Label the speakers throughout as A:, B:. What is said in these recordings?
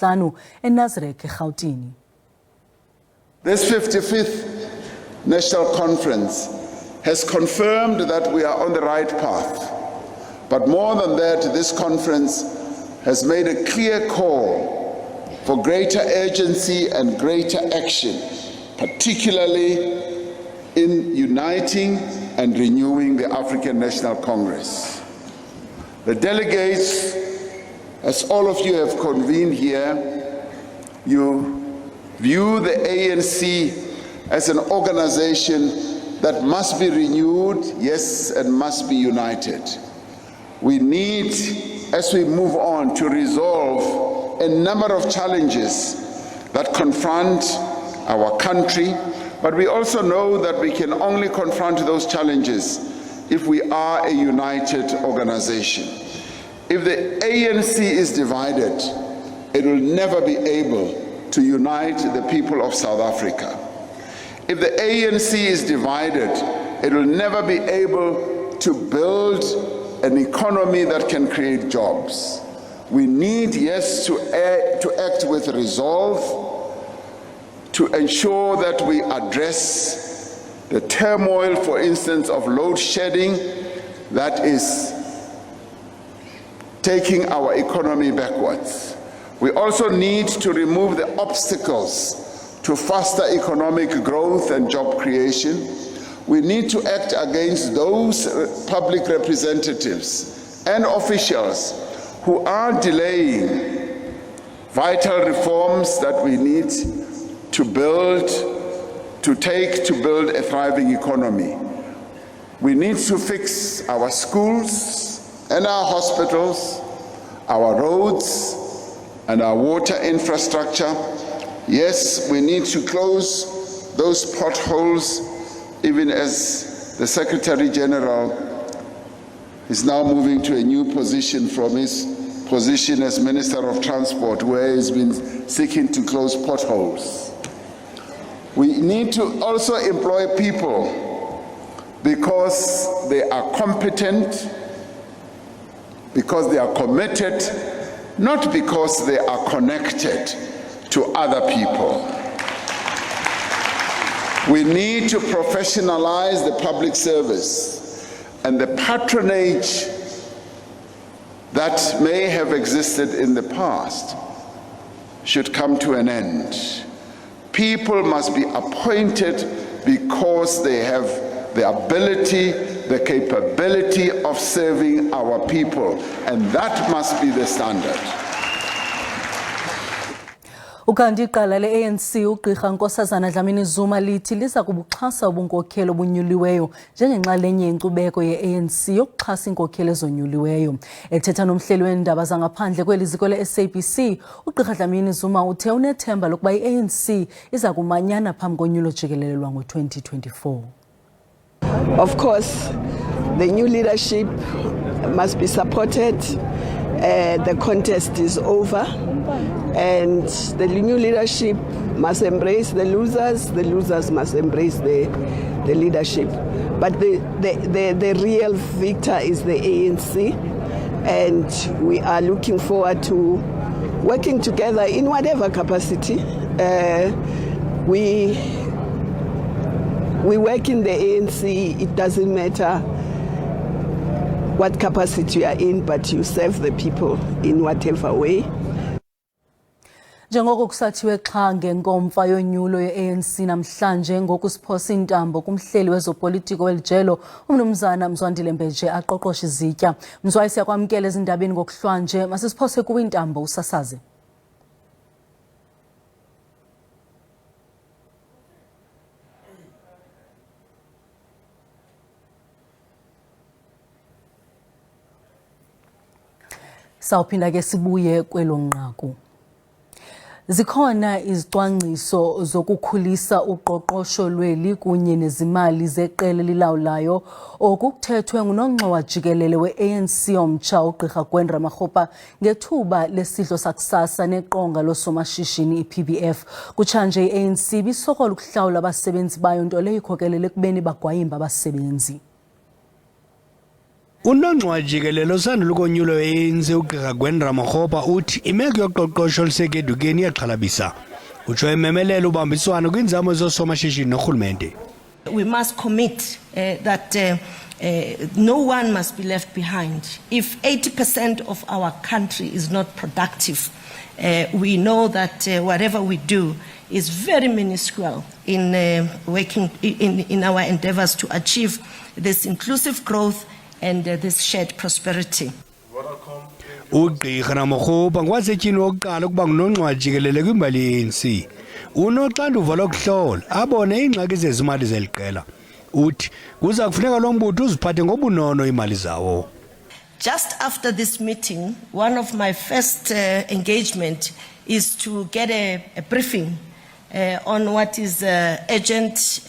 A: ngolwesihlanu eNazareth eRhawutini.
B: This 55th National Conference has confirmed that we are on the right path. But more than that, this conference has made a clear call for greater urgency and greater action, particularly in uniting and renewing the African National Congress. The delegates, as all of you have convened here, you view the ANC as an organization that must be renewed, yes, and must be united. We need, as we move on, to resolve a number of challenges that confront our country, but we also know that we can only confront those challenges if we are a united organization. If the ANC is divided, it will never be able to unite the people of South Africa. If the ANC is divided, it will never be able to build an economy that can create jobs. We need, yes, to act with resolve to ensure that we address the turmoil, for instance, of load shedding that is taking our economy backwards. We also need to remove the obstacles to faster economic growth and job creation. We need to act against those public representatives and officials who are delaying vital reforms that we need to build a thriving economy. We need to fix our schools and our hospitals, our roads and our water infrastructure. Yes, we need to close those potholes, even as the Secretary General is now moving to a new position from his position as Minister of Transport, where he's been seeking to close potholes. We need to also employ people because they are competent, because they are committed, not because they are connected to other people. We need to professionalize the public service, and the patronage that may have existed in the past should come to an end. People must be appointed because they have the ability, the capability of serving our people, and that must be the standard.
A: Ukanti iqala le-ANC ugqirha Nkosazana Dlamini-Zuma lithi liza kubuxhasa ubunkokheli obunyuliweyo njengenxalenye yenkcubeko ye-ANC yokuxhasa iinkokheli ezonyuliweyo. Ethetha nomhleli weendaba zangaphandle kweli ziko le-SABC, ugqirha Dlamini-Zuma uthe unethemba lokuba i-ANC iza kumanyana phambi konyulo jikelele lwango-2024.
C: Of course, the new leadership must be supported. The contest is over, and the new leadership must embrace the losers must embrace the leadership. But the real victor is the ANC, and we are looking forward to working together in whatever capacity. We work in the ANC, it doesn't matter what capacity you are in, but you serve the people in whatever way.
A: Njengoko kusathiwe xa ngenkomfa yonyulo ye-ANC namhlanje ngokusiphosa iintambo kumhleli wezopolitiko welijelo umnumzana Mzwandile Mbeje aqoqosha izitya. Mzwayi, siyakwamkela ezindabeni ngokuhlwanje, masisiphose kuwe iintambo usasaze. Sawuphinda ke sibuye kwelo nqaku. Zikhona izicwangciso zokukhulisa uqoqosho lweli kunye nezimali zeqela elilawulayo okukuthethwe ngunongxowa jikelele we-ANC omtsha ugqirha Gwen Ramokgopa ngethuba lesidlo sakusasa neqonga losomashishini i-PBF. Kutshanje i-ANC ibisokola ukuhlawula abasebenzi bayo, nto leyo ikhokelele ekubeni bagwayimba abasebenzi.
D: Unongcwajikelelo osandula ukonyulwa ANC ugqirha Ramokgopa uthi imeko yoqoqosho olusekedukeni iyaxhalabisa. Utsho ememelela ubambiswano kwinzamo zoosomashishini norhulumente.
E: We must commit that no one must be left behind. If 80% of our country is not productive, we know that whatever we do is very minuscule in working in our endeavors to achieve this inclusive growth and this shared prosperity.
D: Ugqirha Ramokgopa ngwasetyhini wokuqala ukuba ngunongcwajikelele kwimbali ye-ANC. Unoxanduva lokuhlola abone iingxaki zezimali zeliqela. Uthi kuza kufuneka lo mbutho uziphathe ngobunono imali zawo.
E: Just after this meeting, one of my first engagement is to get a briefing on what is urgent,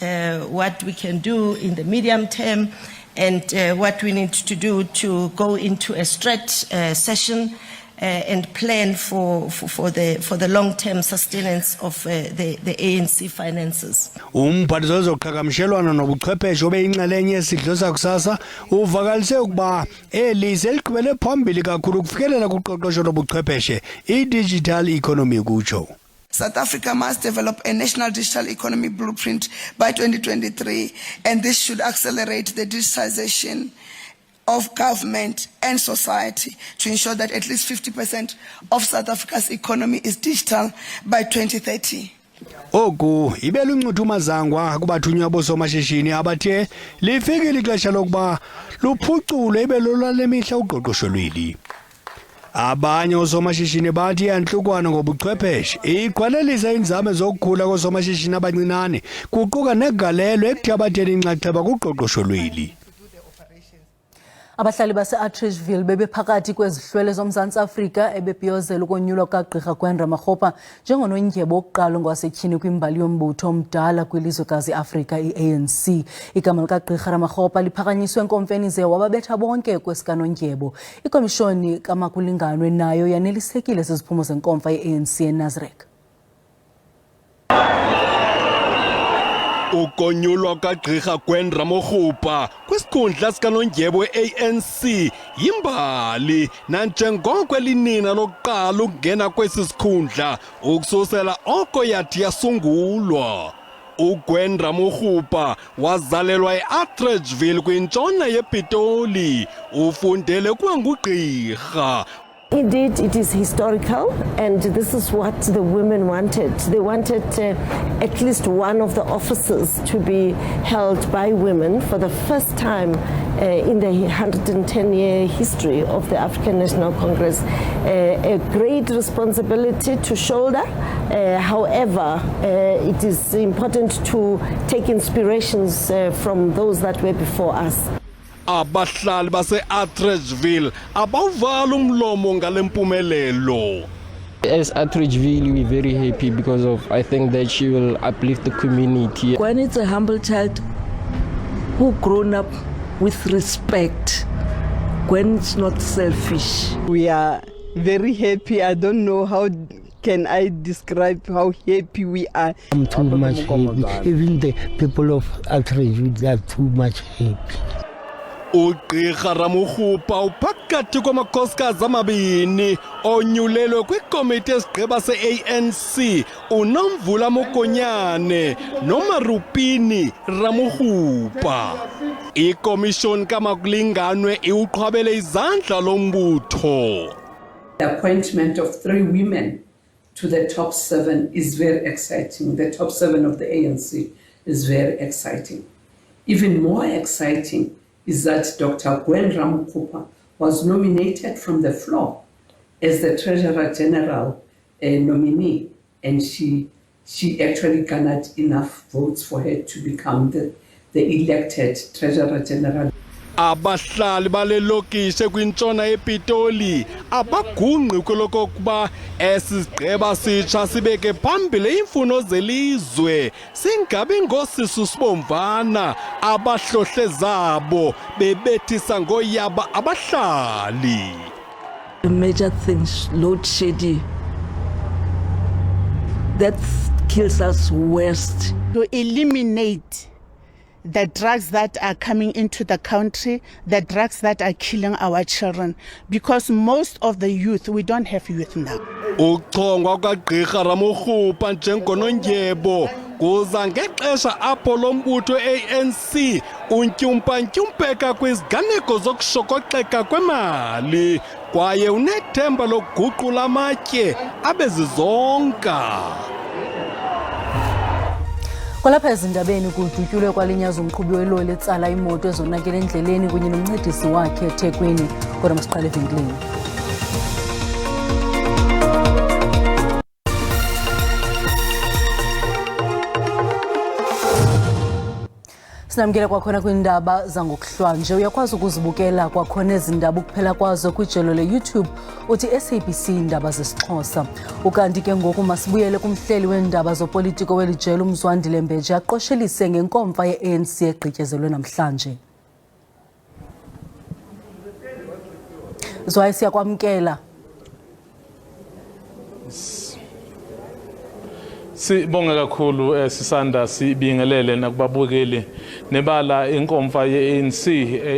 E: what we can do in the medium term, and what we need to do to go into a stretch session and plan for the long-term sustenance of the ANC finances.
D: Umphathiswa wezoqhagamshelwano nobuchwepheshe obeyinxalenye yesidlo sakusasa uvakalise ukuba eli seliqhubele phambili kakhulu ukufikelela kuqoqosho lobuchwepheshe i-digital economy kutsho.
F: South Africa must develop a national digital economy blueprint by 2023, and this should accelerate the digitization of government and society to ensure that at least 50% of South Africa's economy is digital by 2030.
D: Oku ibele uncuthu mazangwa kubathunywa bosomashishini abathe lifikile ixesha lokuba luphucule ibelolwale mihla uqoqosho lweli. Abanye osomashishini bathi yanhlukwana ngobuchwepheshe iqwalelisa inzame zokukhula kosomashishini abancinane kuquka negalelo ekuthabatheni inxaxheba kuqoqosho lweli.
A: Abahlali base-Atteridgeville bebephakathi kwezihlwele zoMzantsi Afrika ebebhiyozela ukonyulwa kagqirha Ramokgopa njengonondyebo wokuqala ngwasetyhini kwimbali yombutho omdala kwilizwekazi Afrika i-ANC. Igama likagqirha Ramokgopa liphakanyiswe enkomfeni ze wababetha bonke kwesikanondyebo. Ikomishoni kamakulinganwe nayo yanelisekile ziziphumo zenkomfa ye-ANC eNazareth.
G: Ukonyulwa kagqirha Ramokgopa kwisikhundla sikanondyebo we-ANC yimbali nanjengoko elinina lokuqala ukungena kwesi sikhundla ukususela oko yathi yasungulwa. Ramokgopa wazalelwa e-Atteridgeville kwintshona yePitoli. Ufundele kwangugqirha.
H: Indeed, it is historical, and this is what the women wanted. They wanted at least one of the offices to be held by women for the first time in the 110-year history of the African National Congress. A great responsibility to shoulder. However, it is important to take inspirations from those that were before us.
G: Abahlali base-Atteridgeville abawuvala umlomo ngale mpumelelo.
I: As Atteridgeville, we're very happy because I think that she will uplift the community.
J: When it's a humble child who grown up with respect, when it's not selfish.
C: We are very happy. I don't know how can I describe how happy we are.
K: I'm too much happy. Even the people of Atteridgeville are too much happy.
G: Ugqirha Ramokgopa uphakathi kwamakhosikazi amabini onyulelwe kwikomiti esigqeba se-ANC uNomvula Mokonyane noMarupini Ramokgopa. Ikomishoni kamakulinganwe iwuqhwabele izandla lombutho.
L: The appointment of 3 women to the top 7 is very exciting. The top 7 of the ANC is very exciting. Even more exciting is that Dr. Ramokgopa was nominated from the floor as the Treasurer General nominee, and she actually garnered enough votes for her to become the elected Treasurer General.
G: Abahlali balelokishi kwintshona yePitoli abagungqi kolokokuba esisigqeba sitsha sibeke phambili imfuno zelizwe singabi ngosisu sibomvana abahlohle zabo bebethisa ngoyaba abahlali.
J: The major things, load shedding, that kills us worst.
M: To eliminate the drugs that are coming into the country, the drugs that are killing our children, because most of the youth, we don't have youth now.
G: Ukuchongwa kaGqirha Ramokgopa njengonondyebo kuza ngexesha apho lo mbutho ANC untyumpa-ntyumpeka kwiziganeko zokushokoxeka kwemali kwaye unethemba lokuguqula amatye abezizonka.
A: Kwalapha ezindabeni kudutyulwe kwalinyaza umqhubi weloli etsala imoto ezonakele endleleni kunye nomncedisi wakhe eThekwini. Kodwa masiqale evenkileni. Sinamkela kwakhona kwiindaba zangokuhlwanje. Uyakwazi ukuzibukela kwakhona ezi ndaba ukuphela kwazo kwijelo le-YouTube uthi SABC Iindaba zesiXhosa. Ukanti ke ngoku masibuyele kumhleli weendaba zopolitiko weli jelo uMzwandile Mbeje aqoshelise ngenkomfa ye-ANC egqityezelwe namhlanje. Zwayi siyakwamkela.
N: Sibonga kakhulu sisanda sibingelele nakubabukeli nebala inkomfa ye-ANC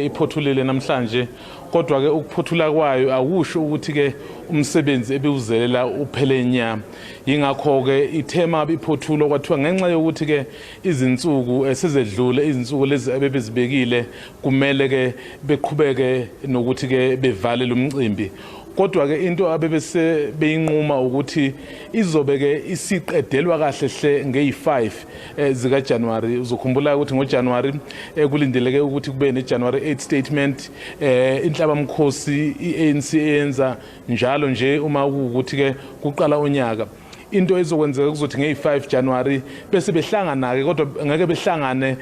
N: iphothulile namhlanje, kodwa ke ukuphothula kwayo akusho ukuthi ke umsebenzi ebiwuzelela uphele nya. Yingakho ke ithema iphothulo kwathiwa ngenxa yokuthi ke izinsuku esezedlule izinsuku lezi abebezibekile kumele ke beqhubeke nokuthi ke bevale lo mcimbi. Kodwa ke into abebese beyinquma ukuthi izobe ke isiqedelwa kahle hle ngeyi5 zika January. Uzokhumbula ukuthi ngoJanuary kulindeleke ukuthi kube neJanuary 8 statement inhlabamkhosi iANC yenza njalo nje uma ukuthi ke kuqala onyaka. Into ezokwenzeka kuzothi ngeyi5 January bese behlangana ke, kodwa ngeke behlangane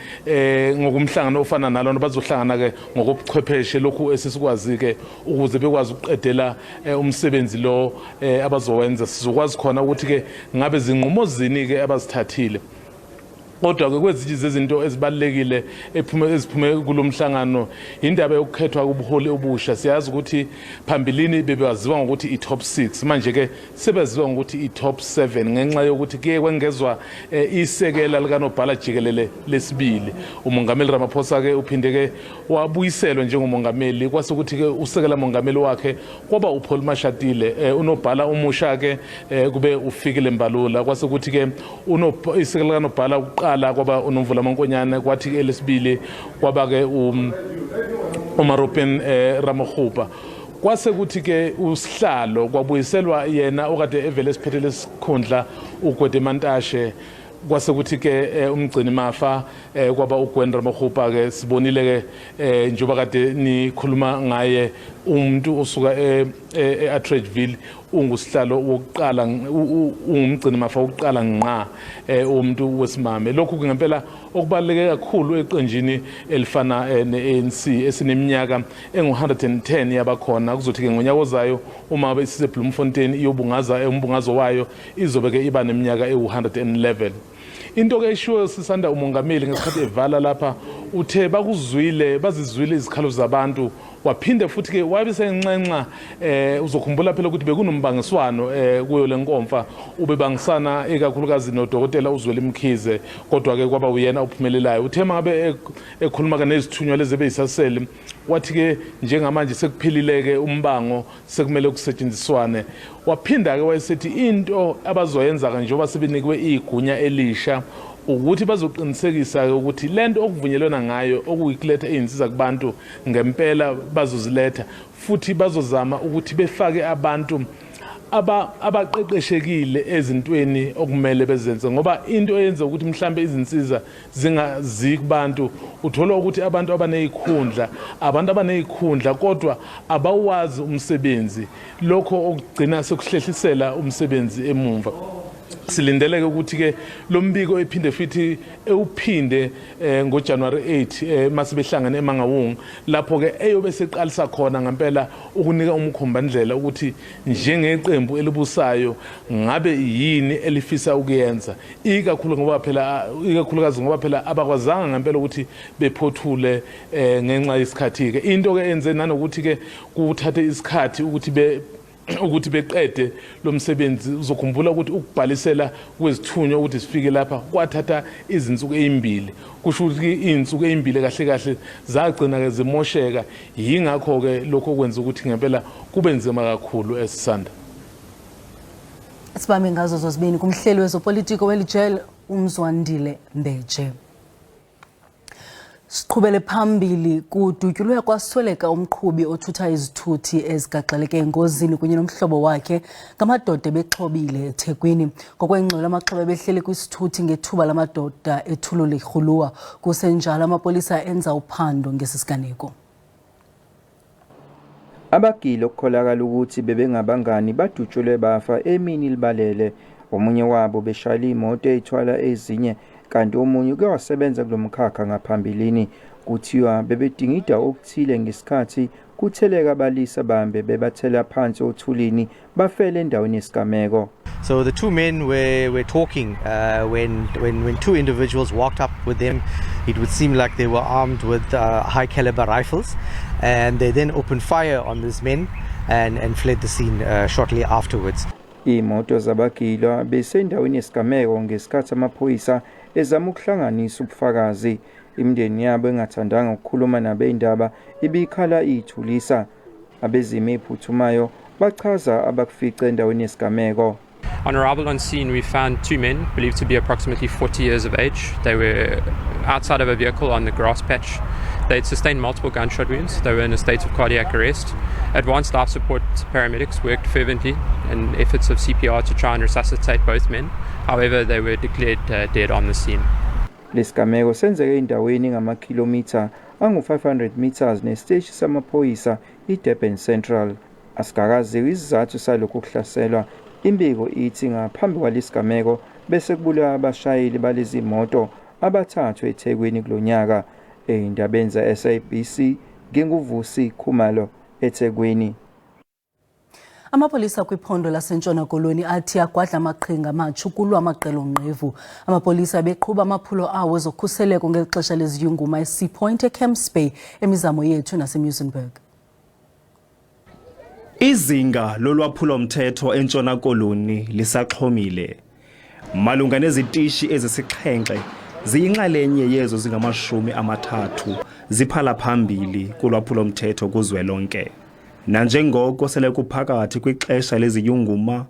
N: ngokumhlangano ofana nalona, bazohlangana ke ngokuchwepheshe lokhu esisikwazi ke ukuze bekwazi ukuqedela umsebenzi lo abazowenza. Sizokwazi khona ukuthi ke ngabe zinqumo zini ke abazithathile. Kodwa ke kwezinye zezinto ezibalekile eziphume kulomhlangano indaba yokukhethwa kubuholi obusha. Siyazi ukuthi phambilini bebewaziwa ngokuthi i-top 6, manje ke sebeziwa ngokuthi i-top 7 ngenxa yokuthi ke kwengezwa isekela likanobhala jikelele lesibili. Umongameli Ramaphosa ke uphinde ke wabuyiselwa njengomongameli, kwasukuthi ke usekela mongameli wakhe kwaba uPaul Mashatile. Unobhala umusha ke kube uFikile Mbalula, kwasukuthi ke isekela kanobhala kwaba uNomvula Mankonyane, kwathi elesibili kwaba ke uMaropen Ramokgopa. Kwase kuthi ke usihlalo kwabuyiselwa yena okade evele esiphethe lesikhundla uGwede Mantashe. Kwase kuthi ke umgcini mafa kwaba uGwen Ramokgopa ke sibonile ke njoba kade nikhuluma ngaye umuntu osuka eAtteridgeville ungusihlalo wokuqala, ungumgcini mafa wokuqala ngqa umuntu wesimame. Lokhu ngempela okubaleke kakhulu eqenjini elifana neANC esineminyaka engu110 yabakhona. Kuzothi ke ngonyaka ozayo uma besise Bloemfontein iyobungaza umbungazo wayo izobe ke iba neminyaka ewu111. Into ke ishiwo sisanda umongameli ngesikhathi evala lapha uthe bazizwile izikhalo zabantu, waphinde futhi ke wabisencenxa uzokhumbula phela ukuthi bekunombangiswano kuyo lenkomfa ubebangisana ekakhulukazi noDokotela uZweli Mkhize, kodwa ke kwaba uyena uphumelelayo. Uthe mangabe ekhuluma ke nezithunywa lezi beyisasele wathi ke njengamanje sekuphilile ke umbango sekumele kusetshenziswane. Waphinda ke wayesethi into abazoyenza ke njengoba sebenikwe igunya elisha ukuthi bazoqinisekisa ukuthi lento okuvunyelwana ngayo okuyiletha izinsiza kubantu ngempela bazoziletha, futhi bazozama ukuthi befake abantu abaqeqeshekile ezintweni okumele bezenze, ngoba into eyenza ukuthi mhlambe izinsiza zingazi kubantu uthola ukuthi abantu abanezikhundla kodwa abawazi umsebenzi, lokho okugcina sekuhlehlisela umsebenzi emumva. Silindeleke ukuthi ke lo mbiko ephinde futhi ewuphinde ngoJanuary 8 masibehlangana eMangawungu, lapho ke eyobe seqalisa khona ngempela ukunika umkhombandlela ukuthi njengeqembu elibusayo ngabe yini elifisa ukuyenza, ikakhulukazi ngoba phela abakwazanga ngempela ukuthi bephothule ngenxa yesikhathi ke. Into ke enze nanokuthi ke kuthathe isikhathi ukuthi ukuthi beqede lo msebenzi. Uzokhumbula ukuthi ukubhalisela kwezithunywa ukuthi sifike lapha kwathatha izinsuku ezimbili, kusho ukuthi izinsuku ezimbili kahle kahle zagcina ke zimosheka. Yingakho ke lokho kwenza ukuthi ngempela kube nzima kakhulu esisanda.
A: Sibambe ngazo zozibini kumhleli wezopolitiko welijele uMzwandile Mbeje. Siqhubele phambili kudutyulwe kwasweleka umqhubi othutha izithuthi ezigaxeleke engozini kunye nomhlobo wakhe ngamadoda bexhobile eThekwini. Ngokwengxelo amaxhoba behleli kwisithuthi ngethuba lamadoda ethulule irhuluwa. Kusenjalo amapolisa enza uphando ngesisiganeko.
O: Abagili okukholakala ukuthi bebengabangani badutyulwe bafa emini libalele. Omunye wabo beshayela imoto eyithwala ezinye kanti omunye uke wasebenza kulomkhakha ngaphambilini. Kuthiwa bebedingida okuthile ngesikhathi kutheleka abalisa bambe bebathela phansi othulini bafele endaweni yesigameko.
P: So the two men were talking when two individuals walked up with them. It would seem like they were armed with high caliber rifles, and they then opened fire on these men and fled the scene shortly afterwards.
O: Imoto zabagilwa besendaweni yesigameko ngesikhathi amaphoyisa ezama ukuhlanganisa ubufakazi. Imindeni yabo engathandanga ukukhuluma nabeindaba ibikhala ithulisa. Abezimo ephuthumayo bachaza abakufica endaweni yesigameko.
Q: On arrival on scene, we found two men believed to be approximately 40 years of age. They were outside of a vehicle on the grass patch. They had sustained multiple gunshot wounds. They were in a state of cardiac arrest. Advanced life support paramedics worked fervently in efforts of CPR to try and resuscitate both men. However, they were declared dead on the scene.
O: Lesigameko senzeke endaweni ngamakhilomitha angu-500 meters nesiteshi samaphoyisa iDurban Central. Asikakaziwa isizathu salokhu kuhlaselwa. Imbiko ithi ngaphambi kwalesigameko bese kubulawa abashayeli balezi moto abathathu eThekwini kulonyaka. Eindabeni za SABC nginguvusi Khumalo eThekwini.
A: Amapolisa kwiphondo lasentshona Koloni athi agwadla amaqhinga amatsha ukulwa amaqelo ngqevu. Amapolisa beqhuba amaphulo awo ezokhuseleko ngexesha leziyunguma eSea Point eCamps Bay emizamo yethu naseMuizenberg.
R: Izinga lolwaphulo mthetho entshona Koloni lisaxhomile. Malunga nezitishi ezisixhenxe ziyinxalenye yezo zingama-30 ziphala phambili kulwaphulo mthetho kuzwelonke. Nanjengoko sele kuphakathi kwixesha leziyunguma,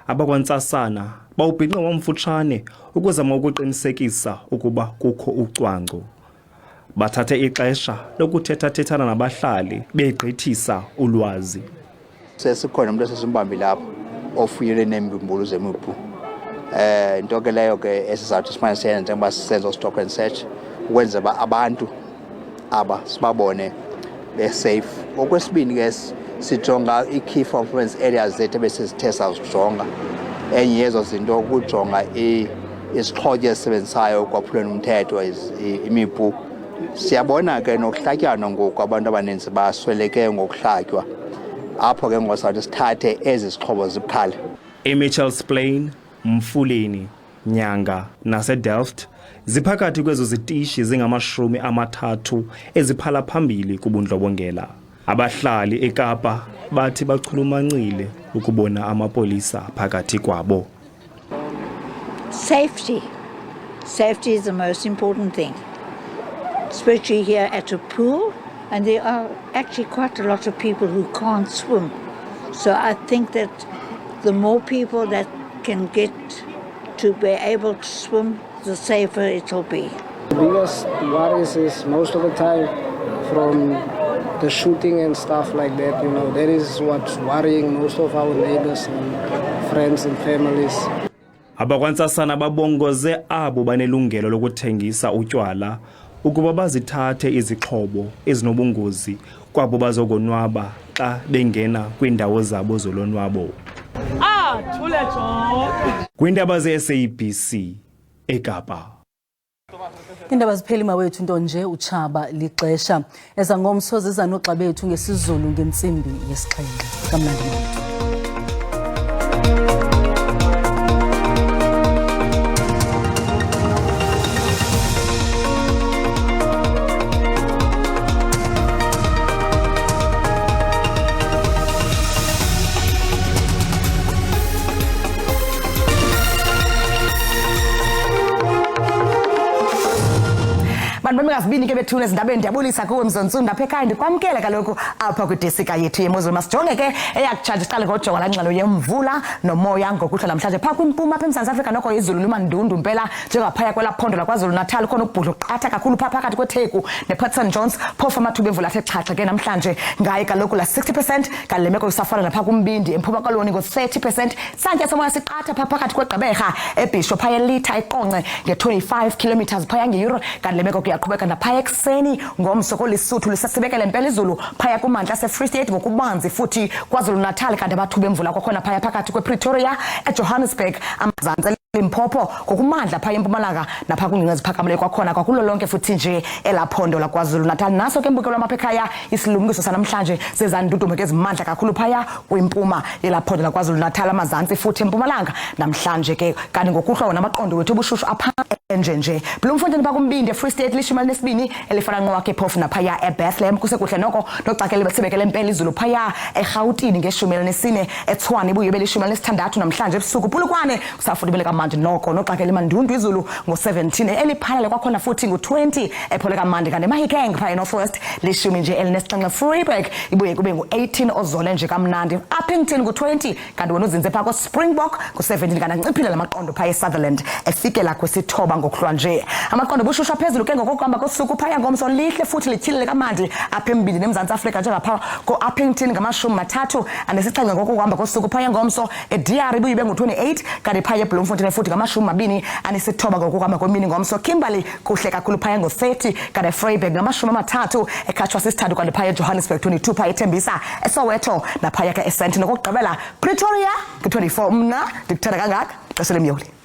R: abakwantsasana bawubhinqa wamfutshane ukuzama ukuqinisekisa ukuba kukho ucwangco. Bathathe ixesha lokuthetha-thethana nabahlali begqithisa ulwazi.
S: Sesikhona umuntu esesimbambi lapho ofuyele nembumbulu zemiphu. Into ke leyo ke esizathu simane siyenza njengoba sisenza stop and search ukwenza abantu aba sibabone be-safe. Okwesibini ke sijonga i-key performance areas zethu bese sithe sazijonga. Enye yezo zinto ukujonga isixhobo esisebenzisayo kwaphulweni umthetho imiphu. Siyabona ke nokuhlatyana ngoku abantu abaninzi basweleke ngokuhlatywa. Apho ke ngosathi sithathe ezi zixhobo zibukhali.
R: eMitchells Plain, Mfuleni, Nyanga naseDelft ziphakathi kwezo zitishi zingama-30 eziphala phambili kubundlobongela. Abahlali eKapa bathi bachulumancile ukubona amapolisa phakathi kwabo.
T: Safety. Safety is the most important thing, especially here at a pool, and there are actually quite a lot of people who can't swim. So I think that the more people that can get to be able to swim, the safer it will be.
U: The biggest worries is most of the time from the shooting and stuff like that, that is what's worrying most of our neighbors and friends and families.
R: Abakwantsasana babongoze abo banelungelo lokuthengisa utywala ukuba bazithathe izixhobo ezinobungozi kwabo bazokonwaba xa bengena kwiindawo zabo zolonwabo. Kwiindaba ze-SABC eKapa.
A: Iindaba zipheli mawethu nto nje utshaba lixesha. Eza ngomso ziza noxa bethu ngesizulu ngentsimbi yesixhenxe. Kamnandi mawethu.
B: bantu bamikazibini ke bethule ezindabeni ndiyabulisa kuwe Mzontsulu apha ekhaya ndikwamkele kaloku apha kwidesika yethu yemozulu masijonge ke eyakutshaje siqale ngojonga laa ngxelo yemvula nomoya ngokuhlwa namhlanje phaa kwimpuma apha eMzantsi Afrika noko izulu limandundu mpela njengaphaya kwelaa phondo laKwaZulu Natal khona ukubhudla qatha kakhulu phaa phakathi kweTheku nePort St Johns phofu amathuba emvula athe xhaxha ke namhlanje ngaye kaloku la 60% kanti le meko isafana napha kumbindi eMpuma Koloni ngo-30% santya somoya siqatha phaa phakathi kweGqeberha eBhisho phaya elitha iqonce nge-25 kilometers phaya ngeyure kanti le meko kuyaqhubeka naphaya ekuseni ngomso koLesotho lisasibekele mpela izulu phaya kumantla seFree State ngokubanzi futhi KwaZulu Natal kanti amathuba emvula kwakhona phaya phakathi kwePretoria eJohannesburg amazantsi Limpopo ngokumandla phaya eMpumalanga napha kwingingqi eziphakameleyo kwakhona kwakulo lonke futhi nje elaphondo laKwaZulu Natal naso ke mbukelo amaphekaya isilumkiso sanamhlanje sezandudumo ke ezimandla kakhulu phaya kwimpuma elaphondo laKwaZulu Natal amazantsi futhi eMpumalanga namhlanje ke kanti ngokuhlwa namaqondo wethu obushushu apha nje Bloemfontein bakumbindi Free State lishumi lesibini elifana nqowa ke phofu naphaya eBethlehem kusekuhle noko noxakele besibekele impela izulu phaya eGauteng ngeshumi lesine eTshwane ibuye belishumi lesithandathu namhlanje ebusuku Pulukwane kusafudibeleka manje noko noxakele mandundu izulu ngo-17 eliphalele kwakhona futhi ngo-20 epholeka mandi kanti eMahikeng phaya eNorthwest lishumi nje elinesixhenxe Freeburg ibuye kube ngo-18 ozole nje kamnandi Uppington ngo-20 kanti wena uzinze phaa koSpringbok ngo-17 kanti anciphile lamaqondo phaya eSutherland efikela kwesithoba ngokuhlwa nje amaqondo bushusha phezulu ke ngokuhamba kosuku phaya ngomso lihle futhi lityhilile kamandi apha embindi neMzantsi Afrika njengapha ko-Uppington ngamashumi-3 anesixhenxe ngokuhamba kosuku phaya ngomso eDR ibuye ibe ngo-28 kanti phaya eBloemfontein futhi ngamashumi-29 ngokuhamba kwemini ngomso Kimberley kuhle kakhulu phaya ngo-30 kanti eFreiburg ngamashumi-3 ekhatshwa sisithathu kanti phaya eJohannesburg 22 phaya eThembisa eSoweto naphaya ke eSandton nokugqibela Pretoria nge-24 mna ndikuthanda kangaka xesha lemyoli